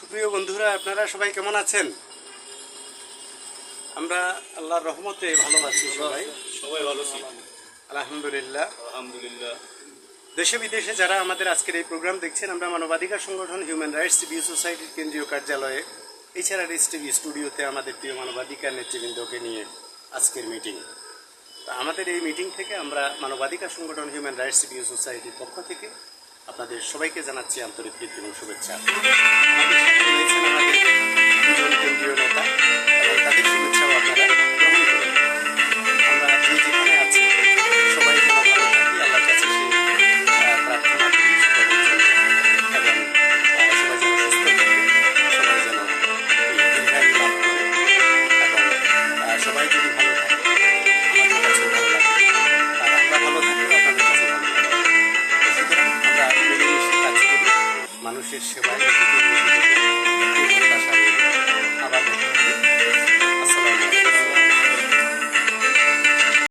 সুপ্রিয় বন্ধুরা, আপনারা সবাই কেমন আছেন? আমরা আল্লাহর রহমতে ভালো আছি। সবাই ভালো আছি আলহামদুলিল্লাহ। আলহামদুলিল্লাহ। দেশে বিদেশে যারা আমাদের আজকের এই প্রোগ্রাম দেখছেন, আমরা মানবাধিকার সংগঠন হিউম্যান রাইটস রিভিউ সোসাইটির কেন্দ্রীয় কার্যালয়ে এছাড়া টিভি স্টুডিওতে আমাদের প্রিয় মানবাধিকার নেতৃবৃন্দকে নিয়ে আজকের মিটিং। তো আমাদের এই মিটিং থেকে আমরা মানবাধিকার সংগঠন হিউম্যান রাইটস রিভিউ সোসাইটির পক্ষ থেকে আপনাদের সবাইকে জানাচ্ছি আন্তরিক প্রীতি এবং শুভেচ্ছা। আমাদের সাথে রয়েছেন আমাদের দুজন কেন্দ্রীয় নেতা এবং তাদের শুভেচ্ছাও আপনারা গ্রহণ করেন। আমরা যে যেখানে আছি সবাই যেন ভালো থাকি, আল্লাহর কাছে সেই প্রার্থনা করি সকলের জন্য, এবং সবাই যেন সুস্থ থাকে, সবাই যেন দীর্ঘায়ু লাভ করে, এবং সবাই যদি ভালো থাকে আমাদের কাছেও ভালো লাগে, আর আমরা ভালো থাকলে আপনাদের কাছে ভালো লাগে। সুতরাং আমরা মিলেমিশে কাজ করি, মানুষের সেবায় নিজেকে